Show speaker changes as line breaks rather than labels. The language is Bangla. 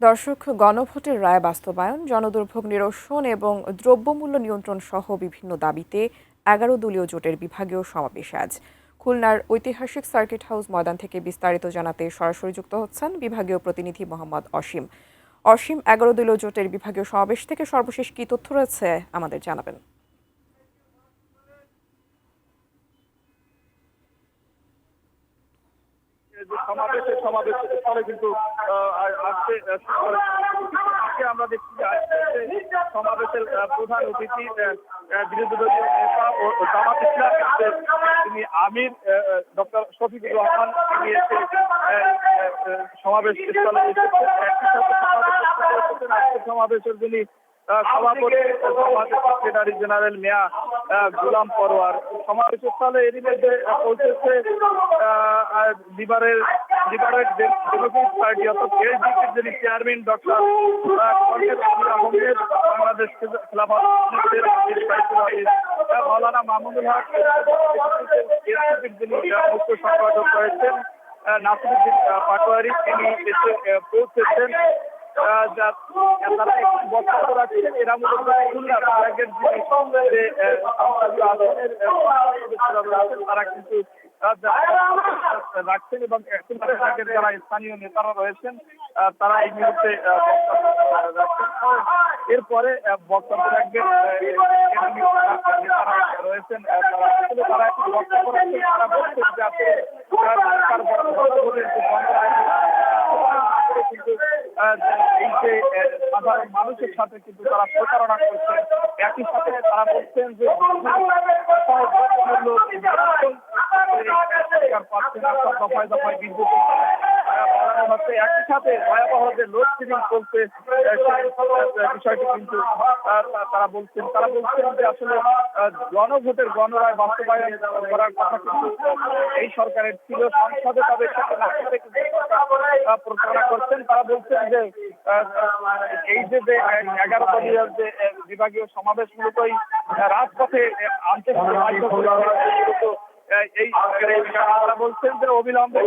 দর্শক, গণভোটের রায় বাস্তবায়ন, জনদুর্ভোগ নিরসন এবং দ্রব্যমূল্য নিয়ন্ত্রণ সহ বিভিন্ন দাবিতে ১১ দলীয় জোটের বিভাগীয় সমাবেশ আজ খুলনার ঐতিহাসিক সার্কিট হাউস ময়দান থেকে বিস্তারিত জানাতে সরাসরি যুক্ত হচ্ছেন বিভাগীয় প্রতিনিধি মোহাম্মদ অসীম। ১১ দলীয় জোটের বিভাগীয় সমাবেশ থেকে সর্বশেষ কি তথ্য রয়েছে আমাদের জানাবেন।
সমাবেশের স্থলে কিন্তু আজকে আমরা দেখছি যে সমাবেশের প্রধান অতিথি বিরোধী দলীয় নেতা ও জামাত ইসলাম তিনি আমির ডক্টর শফিকুর রহমান তিনি এসে সমাবেশ স্থলে এসেছেন। একই সাথে সমাবেশের যিনি সভাপতি সেক্রেটারি জেনারেল মিয়া গোলাম পরোয়ার সমাবেশ স্থলে এরই মধ্যে পৌঁছেছে লিবারেল ডেমোক্রেটিক পার্টি অর্থাৎ এলডিপির যিনি চেয়ারম্যান ডক্টর আহমেদ, বাংলাদেশ খেলাফত মৌলানা মামুনুল হক, এলডিপির যিনি মুখ্য সংগঠক রয়েছেন নাসিরুদ্দিন পাটোয়ারি, তিনি এসে পৌঁছেছেন। তারা একটি বক্তব্য রাখছেন। এরা মূলত খুলনা বিভাগের তারা কিন্তু রাখছেন এবং বিভাগের যারা স্থানীয় নেতারা রয়েছেন তারা এই মুহূর্তে এরপরে বক্তব্য রাখবেন নেতারা রয়েছেন। তারা একটি বক্তব্য রাখছেন। তারা বলছেন যাতে কিন্তু এই যে সাধারণ মানুষের সাথে কিন্তু তারা প্রতারণা করছেন। একই সাথে তারা বলছেন যে দফায় দফায় বিদ্যুৎ বাড়ানো হচ্ছে। একই সাথে ভয়াবহ যে লোডশেডিং চলছে বিষয়টি কিন্তু তারা বলছেন যে আসলে গণভোটের গণরায় বাস্তবায়ন করার কথা কিন্তু এই সরকারের ছিল। সংসদে তাদের সাথে প্রতারণা করছেন। তারা বলছেন যে এই যে 11 দলীয় যে বিভাগীয় সমাবেশ মূলতই রাজপথে আনতে এই তারা বলছেন যে অবিলম্বে